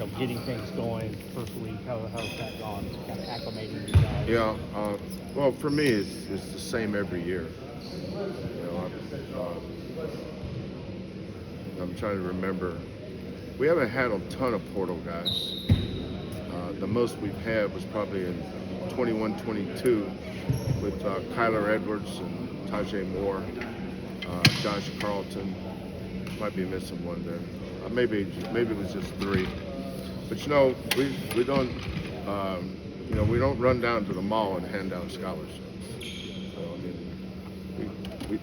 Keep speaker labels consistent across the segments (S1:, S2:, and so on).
S1: getting things going first week? How's that gone? Kind of acclimating you guys?
S2: Yeah. Well, for me, it's the same every year. I'm trying to remember. We haven't had a ton of portal guys. The most we've had was probably in 21-22 with Kyler Edwards and Tajay Moore, Josh Carlton. Might be missing one there. Maybe it was just three. But we don't we don't run down to the mall and hand out scholarships. So, I mean,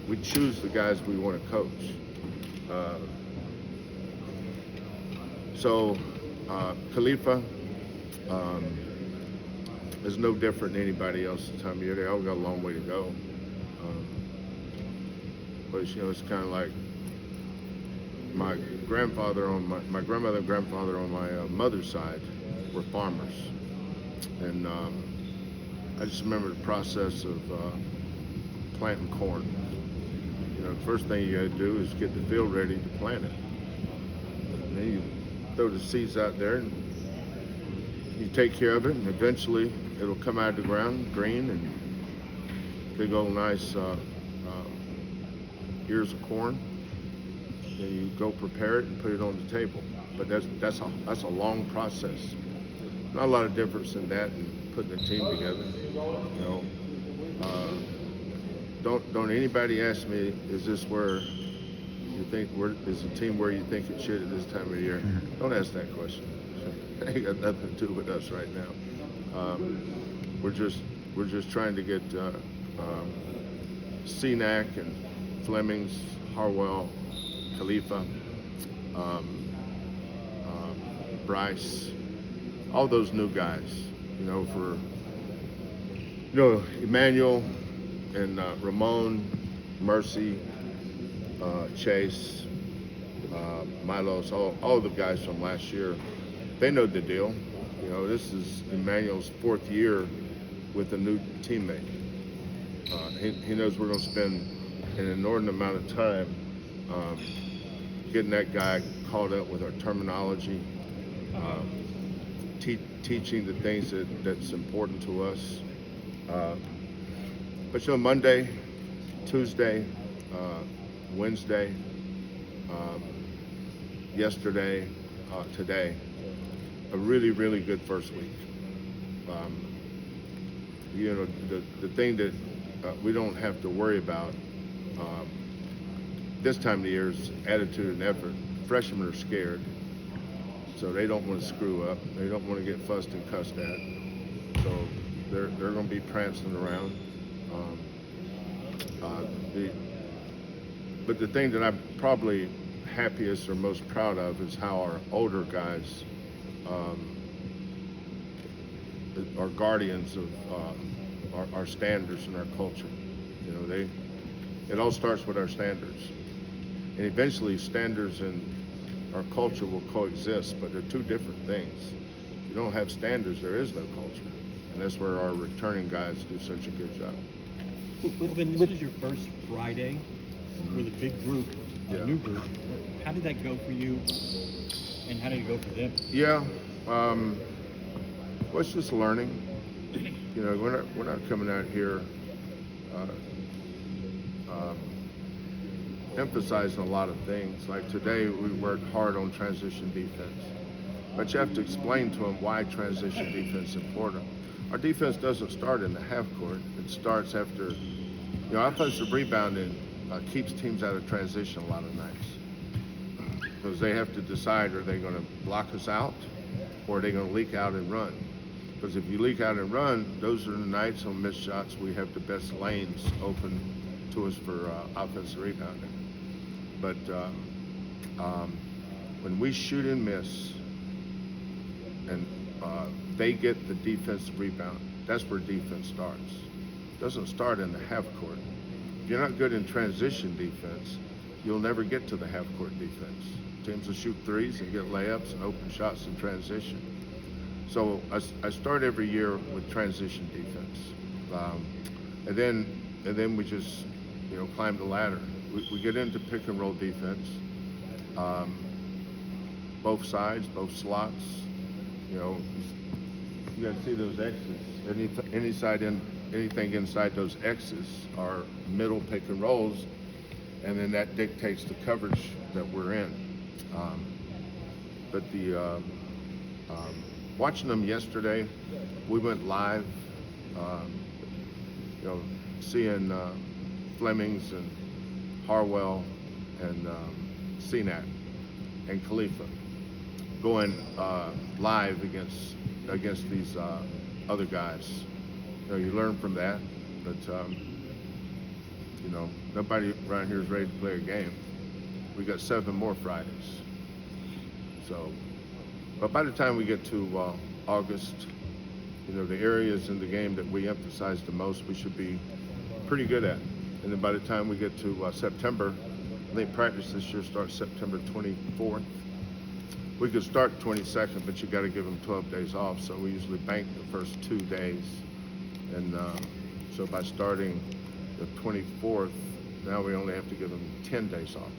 S2: we choose the guys we want to coach. Khalifa is no different than anybody else this time of year. They all got a long way to go. But it's kind of like my grandmother and grandfather on my mother's side were farmers, and I just remember the process of planting corn. The first thing you got to do is get the field ready to plant it. And then you throw the seeds out there, and you take care of it, and eventually it'll come out of the ground green and big old nice ears of corn. And you go prepare it and put it on the table. But that's a long process. Not a lot of difference in that and putting a team together. Don't anybody ask me, is this where you think is the team where you think it should at this time of year? Don't ask that question. It ain't got nothing to do with us right now. We're just trying to get Cenac and Flemings, Harwell, Khalifa, Bryce, all those new guys, for Emmanuel and Ramon, Mercy, Chase, Milos, all the guys from last year, they know the deal. This is Emmanuel's fourth year with a new teammate. He knows we're going to spend an inordinate amount of time getting that guy caught up with our terminology, teaching the things that's important to us. But Monday, Tuesday, Wednesday, yesterday, today, a really, really good first week. The thing that we don't have to worry about this time of the year is attitude and effort. Freshmen are scared, so they don't want to screw up. They don't want to get fussed and cussed at. So they're going to be prancing around. But the thing that I'm probably happiest or most proud of is how our older guys are guardians of our standards and our culture. It all starts with our standards. And eventually standards and our culture will coexist, but they're two different things. If you don't have standards, there is no culture. And that's where our returning guys do such a good job.
S1: This was your first Friday with a big group, a new group. How did that go for you, and how did it go for them?
S2: Yeah, well, it's just learning. We're not coming out here emphasizing a lot of things. Like today, we worked hard on transition defense, but you have to explain to them why transition defense is important. Our defense doesn't start in the half court. It starts after, offensive rebounding keeps teams out of transition a lot of nights because they have to decide, are they going to block us out or are they going to leak out and run? Because if you leak out and run, those are the nights on missed shots we have the best lanes open to us for offensive rebounding. But when we shoot and miss and they get the defensive rebound, that's where defense starts. It doesn't start in the half court. If you're not good in transition defense, you'll never get to the half court defense. Teams will shoot threes and get layups and open shots in transition. So I start every year with transition defense, and then we just climb the ladder. We get into pick and roll defense, both sides, both slots. You know, you got to see those X's. Anything inside those X's are middle pick and rolls, and then that dictates the coverage that we're in. But watching them yesterday, we went live. You know, seeing Flemings and Harwell and CNAC and Khalifa going live against these other guys. You know, you learn from that, but you know, nobody around here is ready to play a game. We got 7 more Fridays. So, but by the time we get to August, you know, the areas in the game that we emphasize the most, we should be pretty good at. And then by the time we get to September, I think practice this year starts September 24th. We could start 22nd, but you got to give them 12 days off. So we usually bank the first 2 days. And so by starting the 24th, now we only have to give them 10 days off.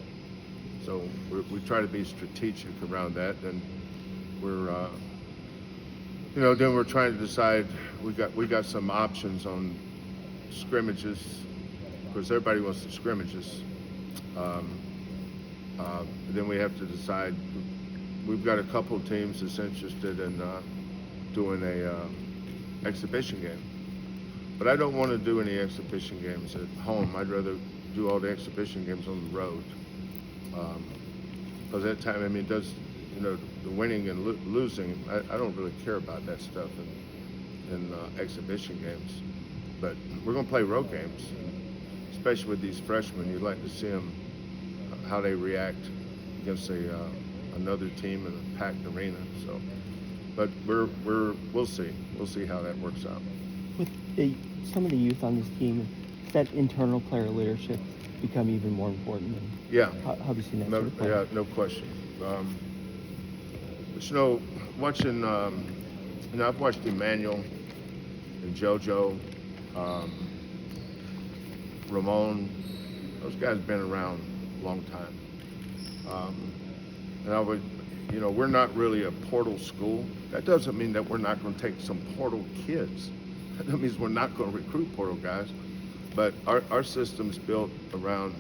S2: So we try to be strategic around that. And we're, you know, then we're trying to decide, we got some options on scrimmages, because everybody wants the scrimmages. Then we have to decide, we've got a couple teams that's interested in doing a exhibition game. But I don't want to do any exhibition games at home. I'd rather do all the exhibition games on the road. Because at that time, I mean, you know, the winning and losing, I don't really care about that stuff in exhibition games. But we're going to play road games, especially with these freshmen. You'd like to see them, how they react against another team in a packed arena. So, but we'll see. We'll see how that works out.
S3: With some of the youth on this team, does that internal player leadership become even more important?
S2: Yeah.
S3: How have you seen that?
S2: No, yeah, no question. But you know, watching, you know, I've watched Emmanuel and JoJo, Ramon. Those guys have been around a long time. And I would, you know, we're not really a portal school. That doesn't mean that we're not going to take some portal kids. That means we're not going to recruit portal guys. But our system's built around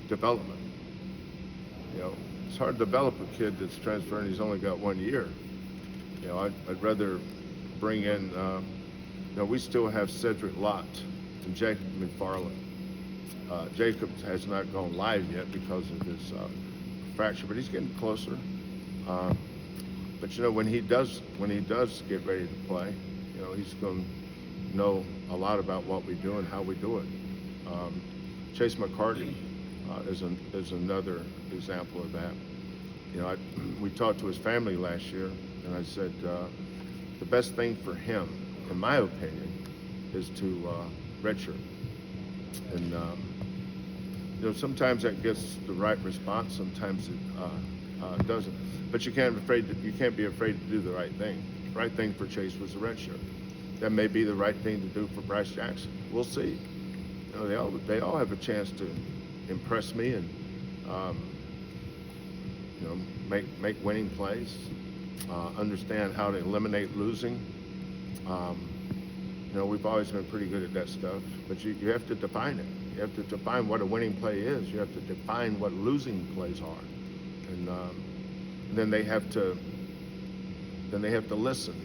S2: development. You know, it's hard to develop a kid that's transferring. He's only got 1 year. You know, I'd rather bring in. You know, we still have Cedric Lott and Jacob McFarland. Jacob has not gone live yet because of his fracture, but he's getting closer. But you know, when he does get ready to play, you know, he's going to know a lot about what we do and how we do it. Chase McCarty is another example of that. You know, we talked to his family last year, and I said the best thing for him, in my opinion, is to redshirt. And you know, sometimes that gets the right response, sometimes it doesn't. But you can't be afraid to do the right thing. The right thing for Chase was the redshirt. That may be the right thing to do for Bryce Jackson. We'll see. You know, they all have a chance to impress me and you know, make winning plays, understand how to eliminate losing. You know, we've always been pretty good at that stuff, but you have to define it. You have to define what a winning play is. You have to define what losing plays are, and then they have to listen,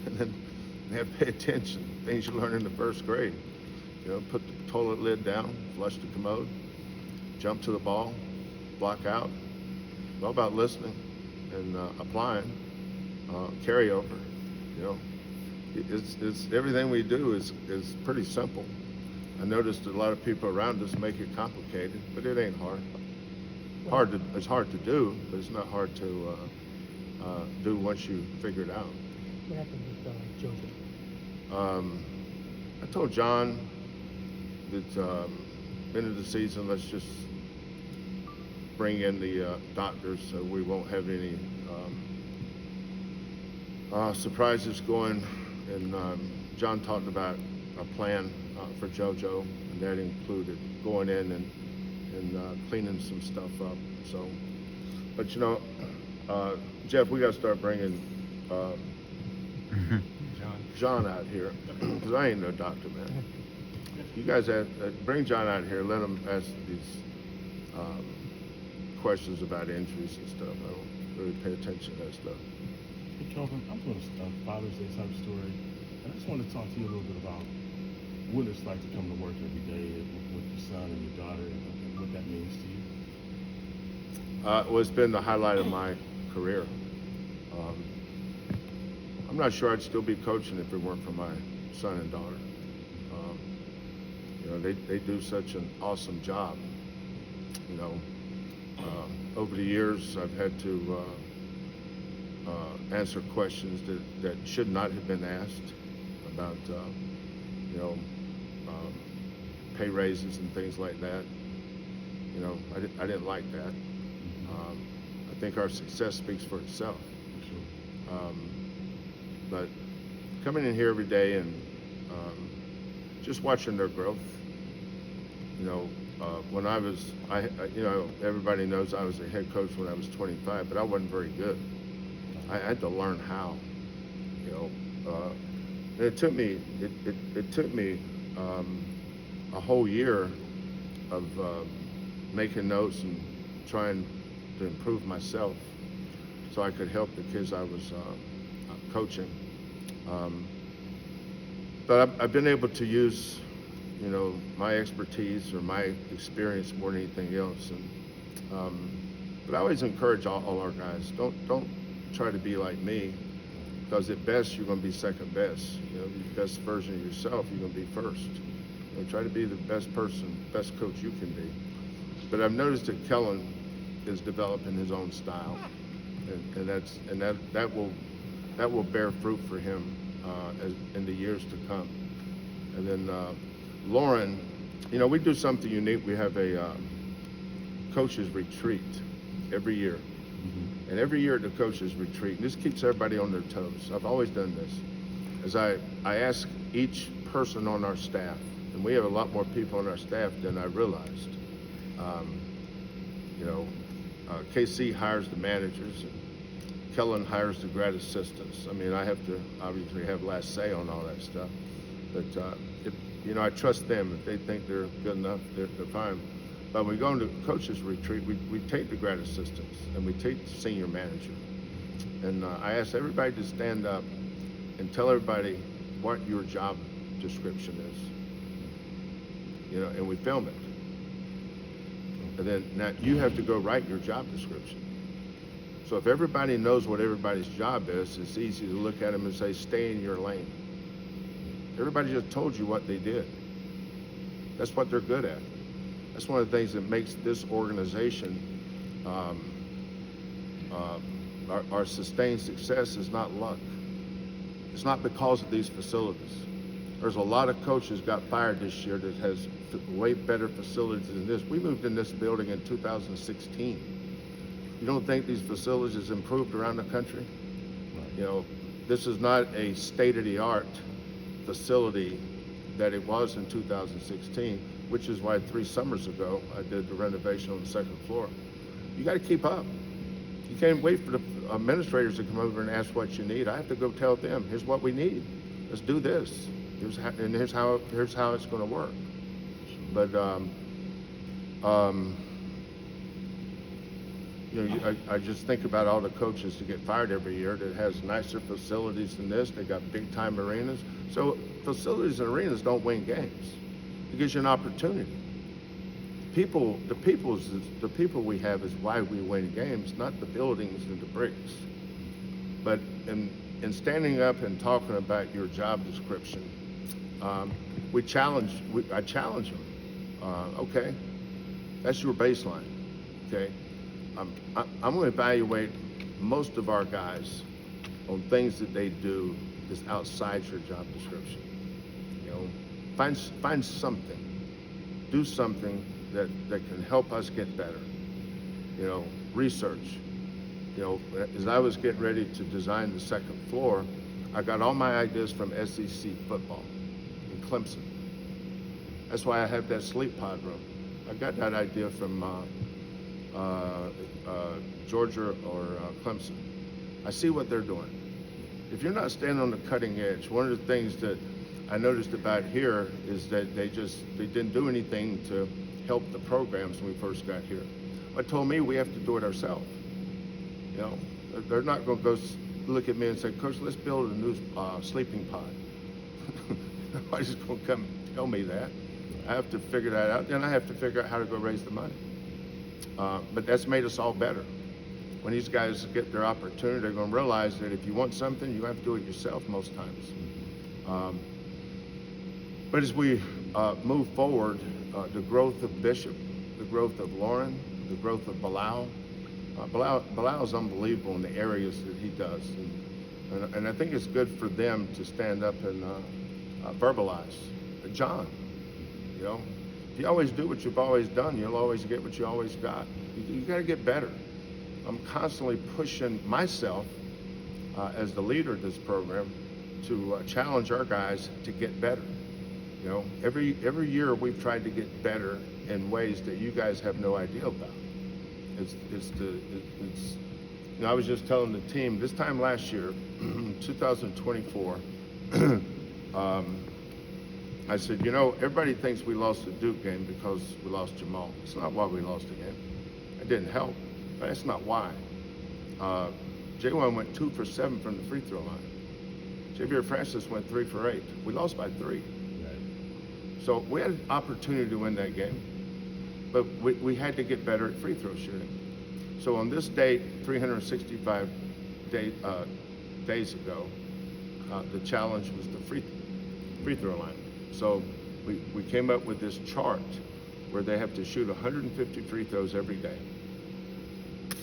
S2: and then they have to pay attention. Things you learn in the first grade. You know, put the toilet lid down, flush the commode, jump to the ball, block out. It's all about listening and applying, carryover. You know, it's everything we do is pretty simple. I noticed that a lot of people around us make it complicated, but it ain't hard. It's hard to do, but it's not hard to do once you figure it out.
S3: What happened with JoJo?
S2: I told John that end of the season, let's just bring in the doctors so we won't have any surprises going. And John talked about a plan for JoJo, and that included going in and cleaning some stuff up. So But you know, Jeff, we got to start bringing John out here, because I ain't no doctor, man. You guys bring John out here. Let him ask these questions about injuries and stuff. I don't really pay attention to that stuff.
S4: Hey, Kelvin, I'm doing a Father's Day type story, and I just want to talk to you a little bit about what it's like to come to work every day with your son and your daughter, and what that means to you.
S2: Well, it's been the highlight of my career. I'm not sure I'd still be coaching if it weren't for my son and daughter. You know, they do such an awesome job. You know, over the years, I've had to answer questions that should not have been asked about, you know, pay raises and things like that. You know, I didn't like that. I think our success speaks for itself. But coming in here every day and just watching their growth. You know, when you know, everybody knows I was a head coach when I was 25, but I wasn't very good. I had to learn how. You know, it took me a whole year of making notes and trying to improve myself so I could help the kids I was coaching. But I've been able to use, you know, my expertise or my experience more than anything else. And but I always encourage all our guys, don't try to be like me, because at best you're going to be second best. You know, the best version of yourself, you're going to be first. You know, try to be the best person, best coach you can be. But I've noticed that Kellen is developing his own style, and that will bear fruit for him in the years to come. And then Lauren, you know, we do something unique. We have a coaches retreat every year. And every year at the coaches retreat, and this keeps everybody on their toes. I've always done this. As I ask each person on our staff, and we have a lot more people on our staff than I realized. You know, KC hires the managers, and Kellen hires the grad assistants. I mean, I have to obviously have last say on all that stuff. But, you know, I trust them. If they think they're good enough, they're fine. But when we go into coaches retreat, we take the grad assistants and we take the senior manager. And I ask everybody to stand up and tell everybody what your job description is. You know, and we film it. And then now you have to go write your job description. So if everybody knows what everybody's job is, it's easy to look at them and say, stay in your lane. Everybody just told you what they did. That's what they're good at. That's one of the things that makes this organization, our sustained success is not luck. It's not because of these facilities. There's a lot of coaches got fired this year that has way better facilities than this. We moved in this building in 2016. You don't think these facilities improved around the country? You know, this is not a state-of-the-art facility that it was in 2016, which is why 3 summers ago I did the renovation on the 2nd floor. You got to keep up. You can't wait for the administrators to come over and ask what you need. I have to go tell them, here's what we need. Let's do this. Here's how it's going to work. But you know, I just think about all the coaches that get fired every year that has nicer facilities than this. They got big time arenas. So facilities and arenas don't win games. It gives you an opportunity. The people we have is why we win games, not the buildings and the bricks. But in standing up and talking about your job description, I challenge them. Okay, that's your baseline. Okay, I'm going to evaluate most of our guys on things that they do that's outside your job description. You know, find something, do something that can help us get better. You know, research. You know, as I was getting ready to design the 2nd floor, I got all my ideas from SEC football in Clemson. That's why I have that sleep pod room. I got that idea from Georgia or Clemson. I see what they're doing. If you're not standing on the cutting edge, one of the things that I noticed about here is that they didn't do anything to help the programs when we first got here. But told me we have to do it ourselves. You know, they're not going to go look at me and say, Coach, let's build a new sleeping pod. Nobody's going to come tell me that. I have to figure that out. Then I have to figure out how to go raise the money. But that's made us all better. When these guys get their opportunity, they're going to realize that if you want something, you have to do it yourself most times. But as we move forward, the growth of Bishop, the growth of Lauren, the growth of Bilal. Bilal is unbelievable in the areas that he does. And I think it's good for them to stand up and verbalize. John, you know, if you always do what you've always done, you'll always get what you always got. You got to get better. I'm constantly pushing myself as the leader of this program to challenge our guys to get better. You know, every year we've tried to get better in ways that you guys have no idea about. You know, I was just telling the team this time last year, 2024. I said, you know, everybody thinks we lost the Duke game because we lost Jamal. It's not why we lost the game. It didn't help, but that's not why. J1 went 2 for 7 from the free throw line. Xavier Francis went 3 for 8. We lost by 3. So we had an opportunity to win that game, but we had to get better at free throw shooting. So on this date, 365 days ago, the challenge was the free throw line. So we came up with this chart where they have to shoot 150 free throws every day.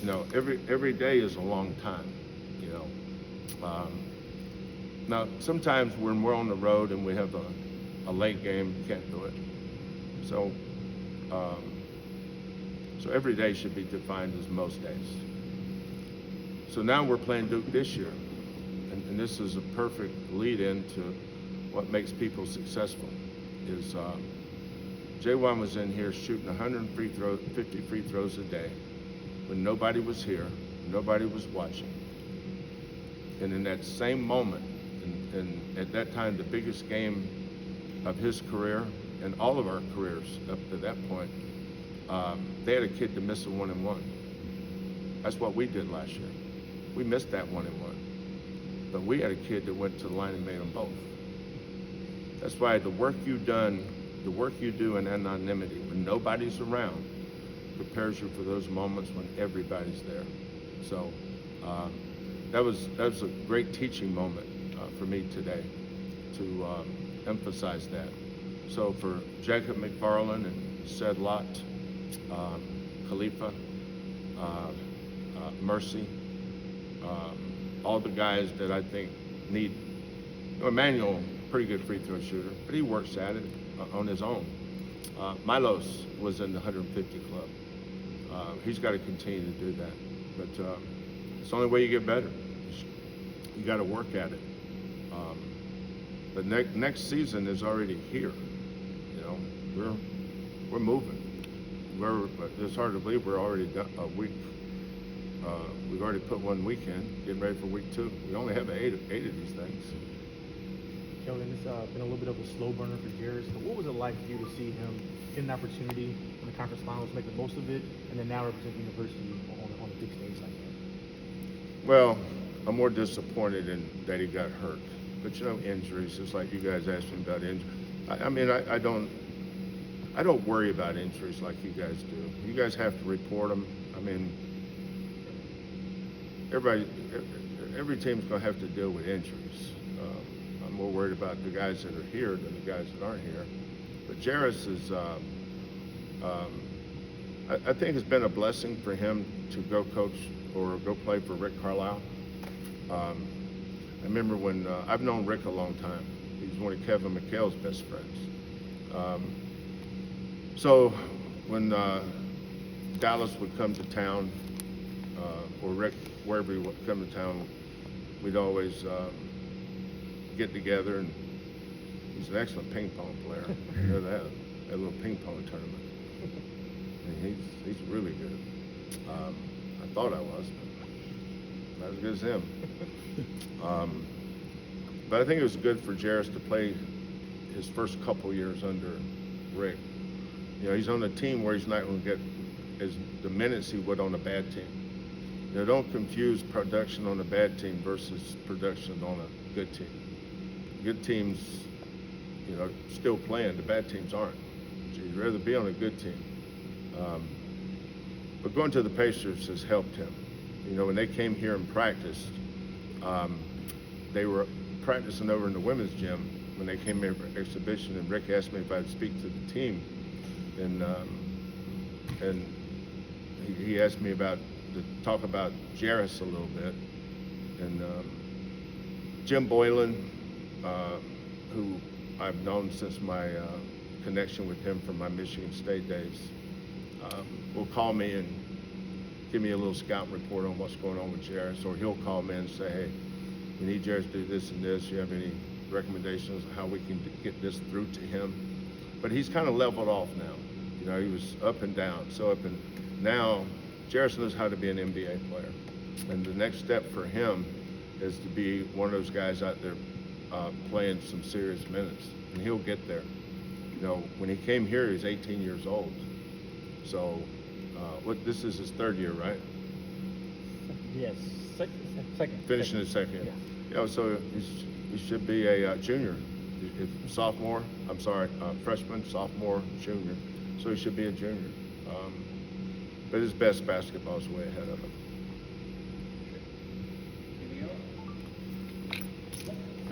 S2: You know, every day is a long time, you know. Now, sometimes when we're on the road and we have a late game, you can't do it. So, so every day should be defined as most days. So now we're playing Duke this year, and this is a perfect lead-in to what makes people successful. Is J1 was in here shooting 150 free throws a day when nobody was here, nobody was watching. And in that same moment, and at that time, the biggest game of his career and all of our careers up to that point, they had a kid to miss a 1-and-1. That's what we did last year. We missed that 1-and-1. But we had a kid that went to the line and made them both. That's why the work you do in anonymity, when nobody's around, prepares you for those moments when everybody's there. So that was a great teaching moment for me today to emphasize that. So for Jacob McFarland and Said Lot, Khalifa, Mercy, all the guys that I think need, you know, Emmanuel, pretty good free throw shooter, but he works at it on his own. Milos was in the 150 club. He's got to continue to do that. But it's the only way you get better. You got to work at it. But next season is already here. You know, we're moving. It's hard to believe we're already done a week. We've already put 1 week in, getting ready for week 2. We only have eight of these things.
S5: Kelvin, it's been a little bit of a slow burner for Jared. So what was it like for you to see him get an opportunity in the conference finals, make the most of it, and then now represent the university on the big stage like that?
S2: Well, I'm more disappointed in that he got hurt. But you know, injuries, just like you guys asked me about injuries. I mean, I don't worry about injuries like you guys do. You guys have to report them. I mean, every team's going to have to deal with injuries. I'm more worried about the guys that are here than the guys that aren't here. But Jairus is, I think it's been a blessing for him to go coach or go play for Rick Carlisle. I remember when, I've known Rick a long time. He's one of Kevin McHale's best friends. So when Dallas would come to town, or Rick, wherever he would come to town, we'd always get together, and he's an excellent ping pong player. You know that little ping pong tournament. And he's really good. I thought I was, but not as good as him. But I think it was good for Jairus to play his first couple years under Rick. You know, he's on a team where he's not going to get the minutes he would on a bad team. You know, don't confuse production on a bad team versus production on a good team. Good teams, you know, still playing. The bad teams aren't. You'd rather be on a good team. But going to the Pacers has helped him. You know, when they came here and practiced, they were practicing over in the women's gym when they came here for exhibition, and Rick asked me if I'd speak to the team, and he asked me to talk about Jairus a little bit, and Jim Boylan, who I've known since my connection with him from my Michigan State days, will call me and give me a little scout report on what's going on with Jairus, or he'll call me and say, hey, we need Jairus to do this and this. You have any recommendations on how we can get this through to him? But he's kind of leveled off now. You know, he was up and down, so up and now Jairus knows how to be an NBA player. And the next step for him is to be one of those guys out there playing some serious minutes, and he'll get there. You know, when he came here, he was 18 years old. So, this is his third year, right?
S5: Yes, second.
S2: Finishing his second year. Yeah, so he should be a junior. Freshman, sophomore, junior. So he should be a junior. But his best basketball is way ahead of him.